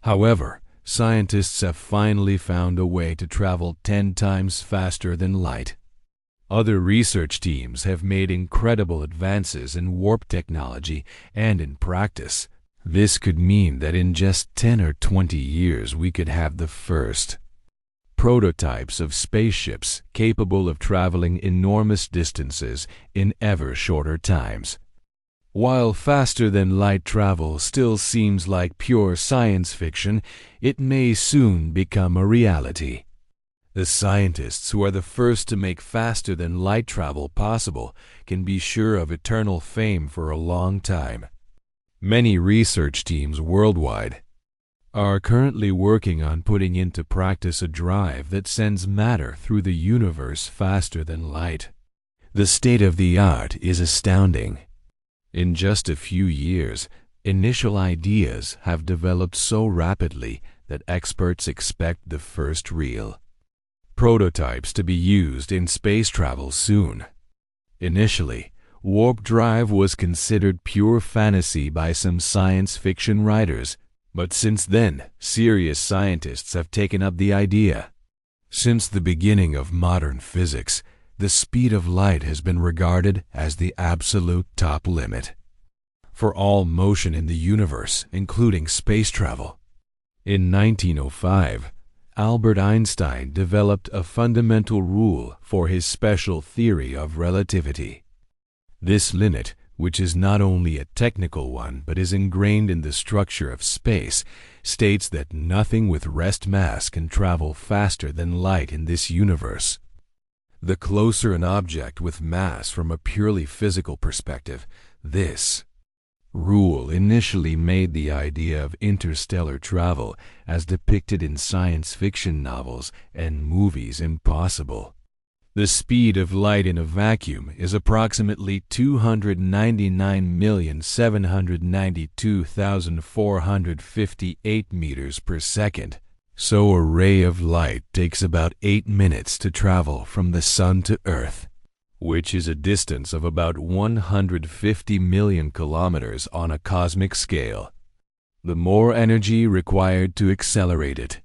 However, scientists have finally found a way to travel 10 times faster than light. Other research teams have made incredible advances in warp technology and in practice. This could mean that in just 10 or 20 years we could have the first prototypes of spaceships capable of traveling enormous distances in ever shorter times. While faster-than-light travel still seems like pure science fiction, it may soon become a reality. The scientists who are the first to make faster-than-light travel possible can be sure of eternal fame for a long time. Many research teams worldwide are currently working on putting into practice a drive that sends matter through the universe faster than light. The state of the art is astounding. In just a few years, initial ideas have developed so rapidly that experts expect the first real prototypes to be used in space travel soon. Initially, warp drive was considered pure fantasy by some science fiction writers, but since then, serious scientists have taken up the idea. Since the beginning of modern physics, the speed of light has been regarded as the absolute top limit for all motion in the universe, including space travel. In 1905, Albert Einstein developed a fundamental rule for his special theory of relativity. This limit, which is not only a technical one but is ingrained in the structure of space, states that nothing with rest mass can travel faster than light in this universe. The closer an object with mass from a purely physical perspective, this rule initially made the idea of interstellar travel as depicted in science fiction novels and movies impossible. The speed of light in a vacuum is approximately 299,792,458 meters per second. So a ray of light takes about 8 minutes to travel from the Sun to Earth, which is a distance of about 150 million kilometers on a cosmic scale. The more energy required to accelerate it.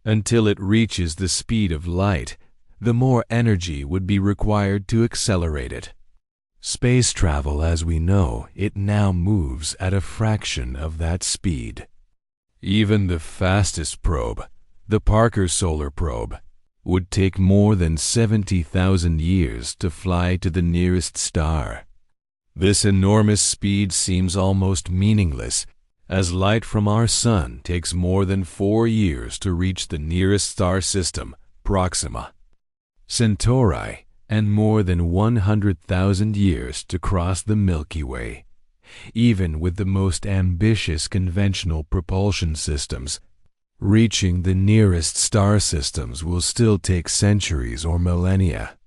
Until it reaches the speed of light, the more energy would be required to accelerate it. Space travel, as we know it, now moves at a fraction of that speed. Even the fastest probe, the Parker Solar Probe, would take more than 70,000 years to fly to the nearest star. This enormous speed seems almost meaningless, as light from our Sun takes more than 4 years to reach the nearest star system, Proxima Centauri, and more than 100,000 years to cross the Milky Way. Even with the most ambitious conventional propulsion systems, reaching the nearest star systems will still take centuries or millennia.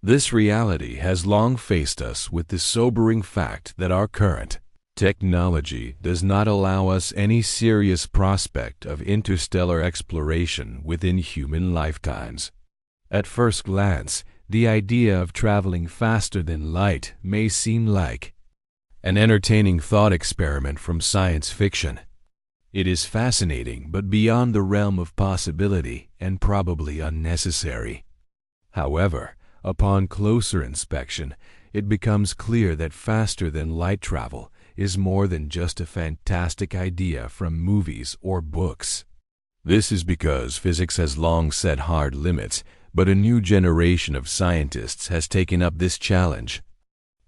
This reality has long faced us with the sobering fact that our current technology does not allow us any serious prospect of interstellar exploration within human lifetimes. At first glance, the idea of traveling faster than light may seem like an entertaining thought experiment from science fiction. It is fascinating but beyond the realm of possibility and probably unnecessary. However, upon closer inspection, it becomes clear that faster-than-light travel is more than just a fantastic idea from movies or books. This is because physics has long set hard limits, but a new generation of scientists has taken up this challenge.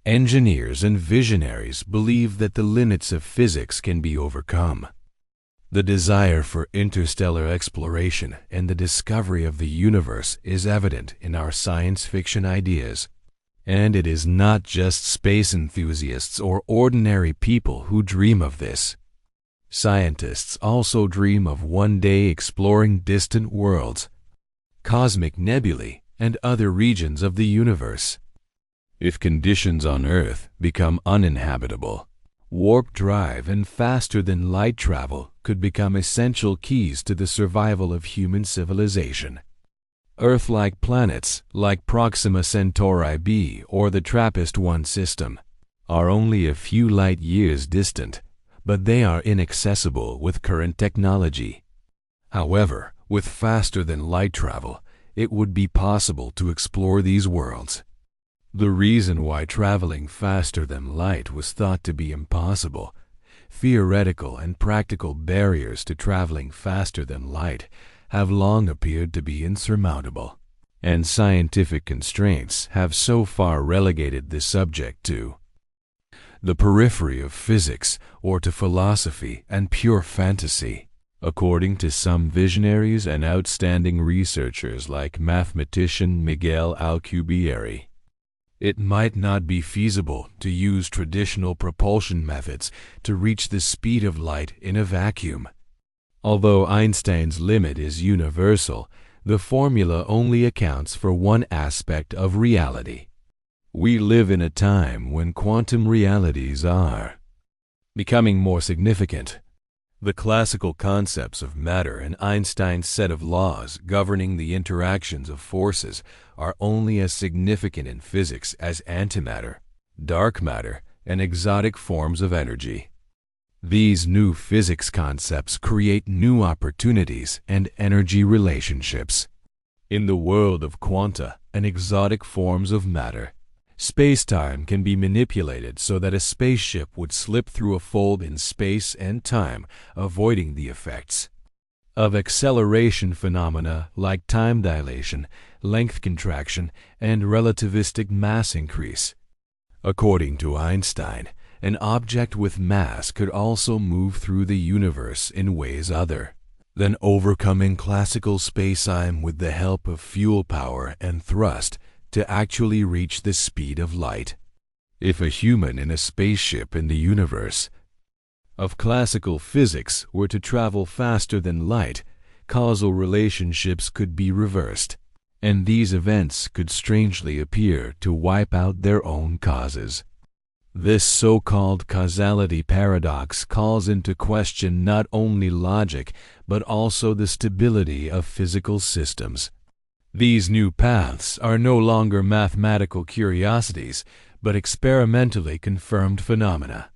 Engineers and visionaries believe that the limits of physics can be overcome. The desire for interstellar exploration and the discovery of the universe is evident in our science fiction ideas. And it is not just space enthusiasts or ordinary people who dream of this. Scientists also dream of one day exploring distant worlds, cosmic nebulae, and other regions of the universe. If conditions on Earth become uninhabitable, warp drive and faster-than-light travel could become essential keys to the survival of human civilization. Earth-like planets, like Proxima Centauri b or the TRAPPIST-1 system, are only a few light-years distant, but they are inaccessible with current technology. However, with faster-than-light travel, it would be possible to explore these worlds. The reason why traveling faster than light was thought to be impossible, theoretical and practical barriers to traveling faster than light have long appeared to be insurmountable, and scientific constraints have so far relegated this subject to the periphery of physics or to philosophy and pure fantasy. According to some visionaries and outstanding researchers like mathematician Miguel Alcubierre, it might not be feasible to use traditional propulsion methods to reach the speed of light in a vacuum. Although Einstein's limit is universal, the formula only accounts for one aspect of reality. We live in a time when quantum realities are becoming more significant. The classical concepts of matter and Einstein's set of laws governing the interactions of forces are only as significant in physics as antimatter, dark matter, and exotic forms of energy. These new physics concepts create new opportunities and energy relationships. In the world of quanta and exotic forms of matter, space-time can be manipulated so that a spaceship would slip through a fold in space and time, avoiding the effects of acceleration phenomena like time dilation, length contraction, and relativistic mass increase. According to Einstein, an object with mass could also move through the universe in ways other than overcoming classical space-time with the help of fuel power and thrust to actually reach the speed of light. If a human in a spaceship in the universe of classical physics were to travel faster than light, causal relationships could be reversed, and these events could strangely appear to wipe out their own causes. This so-called causality paradox calls into question not only logic, but also the stability of physical systems. These new paths are no longer mathematical curiosities, but experimentally confirmed phenomena.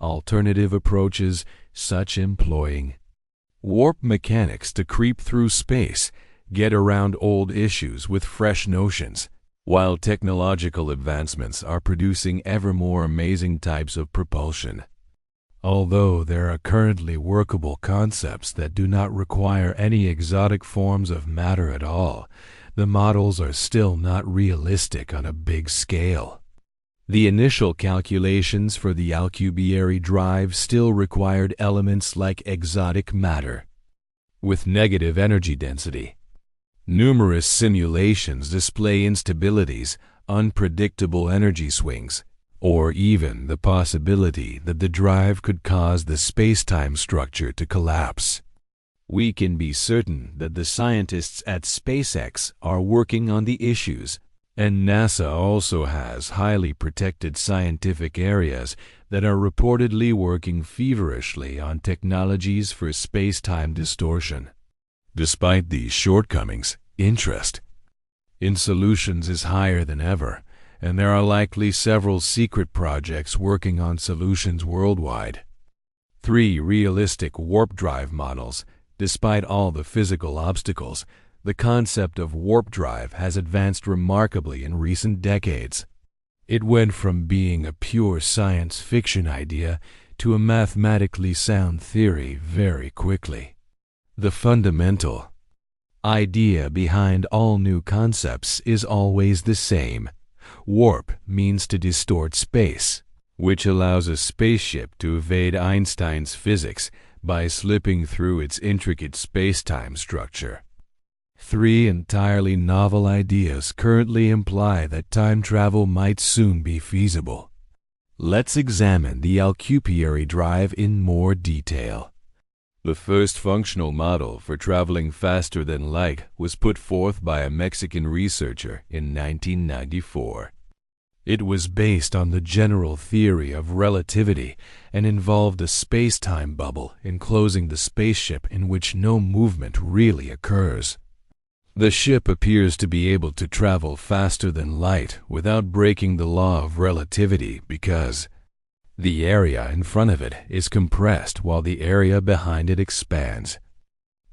Alternative approaches, such employing warp mechanics to creep through space, get around old issues with fresh notions, while technological advancements are producing ever more amazing types of propulsion. Although there are currently workable concepts that do not require any exotic forms of matter at all, the models are still not realistic on a big scale. The initial calculations for the Alcubierre drive still required elements like exotic matter with negative energy density. Numerous simulations display instabilities, unpredictable energy swings, or even the possibility that the drive could cause the space-time structure to collapse. We can be certain that the scientists at SpaceX are working on the issues, and NASA also has highly protected scientific areas that are reportedly working feverishly on technologies for space-time distortion. Despite these shortcomings, interest in solutions is higher than ever, and there are likely several secret projects working on solutions worldwide. 3 realistic warp drive models. Despite all the physical obstacles, the concept of warp drive has advanced remarkably in recent decades. It went from being a pure science fiction idea to a mathematically sound theory very quickly. The fundamental idea behind all new concepts is always the same. Warp means to distort space, which allows a spaceship to evade Einstein's physics by slipping through its intricate space-time structure. 3 entirely novel ideas currently imply that time travel might soon be feasible. Let's examine the Alcubierre drive in more detail. The first functional model for traveling faster than light was put forth by a Mexican researcher in 1994. It was based on the general theory of relativity and involved a space-time bubble enclosing the spaceship in which no movement really occurs. The ship appears to be able to travel faster than light without breaking the law of relativity because The area in front of it is compressed while the area behind it expands.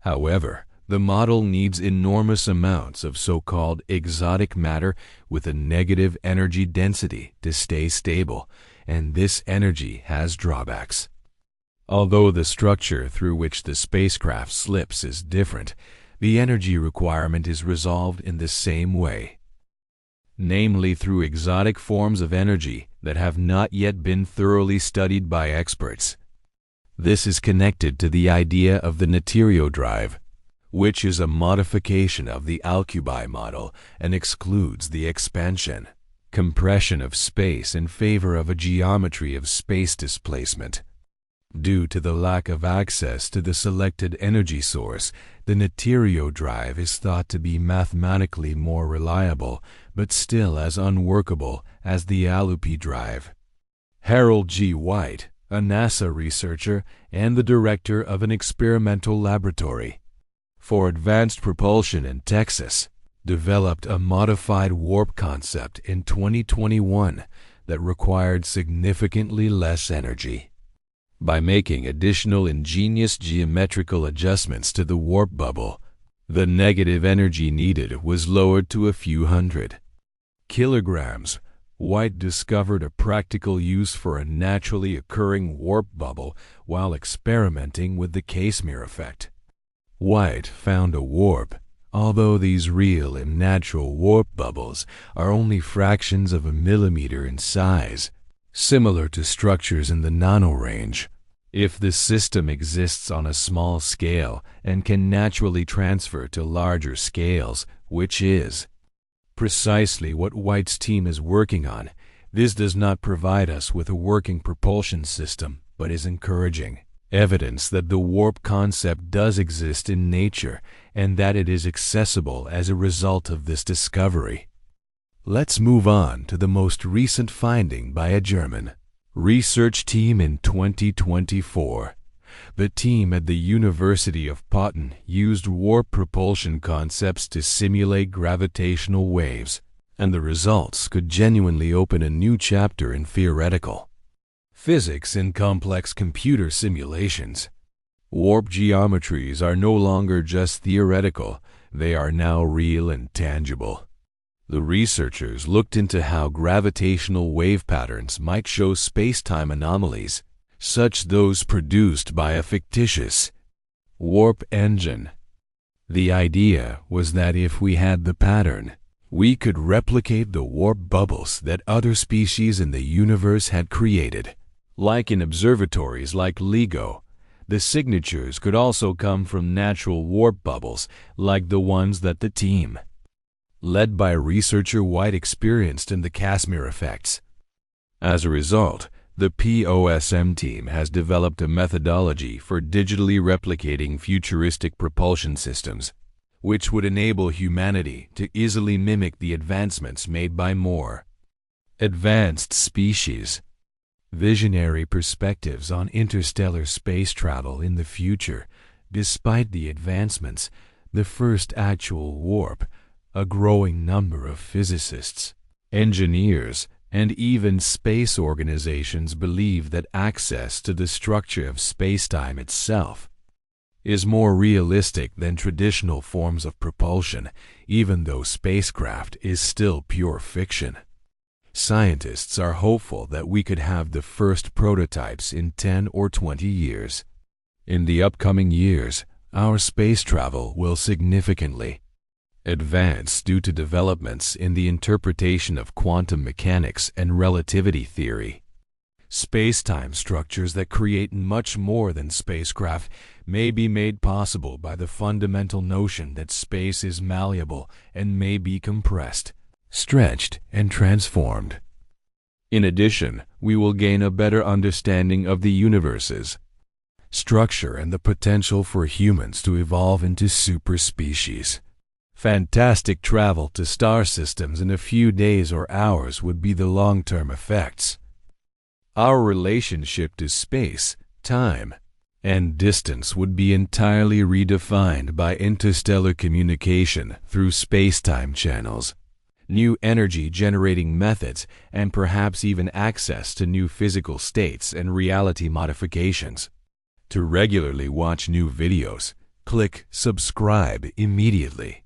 However, the model needs enormous amounts of so-called exotic matter with a negative energy density to stay stable, and this energy has drawbacks. Although the structure through which the spacecraft slips is different, the energy requirement is resolved in the same way, namely through exotic forms of energy that have not yet been thoroughly studied by experts. This is connected to the idea of the Naterio drive, which is a modification of the Alcubie model and excludes the expansion, compression of space in favor of a geometry of space displacement. Due to the lack of access to the selected energy source, the Naterio drive is thought to be mathematically more reliable, but still as unworkable as the Alcubie drive. Harold G. White, a NASA researcher and the director of an experimental laboratory for advanced propulsion in Texas, developed a modified warp concept in 2021 that required significantly less energy. By making additional ingenious geometrical adjustments to the warp bubble, the negative energy needed was lowered to a few hundred kilograms. White discovered a practical use for a naturally occurring warp bubble while experimenting with the Casimir effect. White found a warp, although these real and natural warp bubbles are only fractions of a millimeter in size, similar to structures in the nanorange. If the system exists on a small scale and can naturally transfer to larger scales, which is precisely what White's team is working on, this does not provide us with a working propulsion system, but is encouraging evidence that the warp concept does exist in nature and that it is accessible as a result of this discovery. Let's move on to the most recent finding by a German research team in 2024. The team at the University of Potten used warp propulsion concepts to simulate gravitational waves, and the results could genuinely open a new chapter in theoretical physics in complex computer simulations. Warp geometries are no longer just theoretical, they are now real and tangible. The researchers looked into how gravitational wave patterns might show space-time anomalies, such those produced by a fictitious warp engine. The idea was that if we had the pattern, we could replicate the warp bubbles that other species in the universe had created. Like in observatories like LIGO, the signatures could also come from natural warp bubbles like the ones that the team, led by researcher White, experienced in the Casimir effects. As a result, the POSM team has developed a methodology for digitally replicating futuristic propulsion systems, which would enable humanity to easily mimic the advancements made by more advanced species. Visionary perspectives on interstellar space travel in the future. Despite the advancements, the first actual warp, a growing number of physicists, engineers, and even space organizations believe that access to the structure of spacetime itself is more realistic than traditional forms of propulsion, even though spacecraft is still pure fiction. Scientists are hopeful that we could have the first prototypes in 10 or 20 years. In the upcoming years, our space travel will significantly advance due to developments in the interpretation of quantum mechanics and relativity theory. Space-time structures that create much more than spacecraft may be made possible by the fundamental notion that space is malleable and may be compressed, stretched, and transformed. In addition, we will gain a better understanding of the universe's structure and the potential for humans to evolve into superspecies. Fantastic travel to star systems in a few days or hours would be the long-term effects. Our relationship to space, time, and distance would be entirely redefined by interstellar communication through space-time channels. new energy-generating methods, and perhaps even access to new physical states and reality modifications. To regularly watch new videos, click subscribe immediately.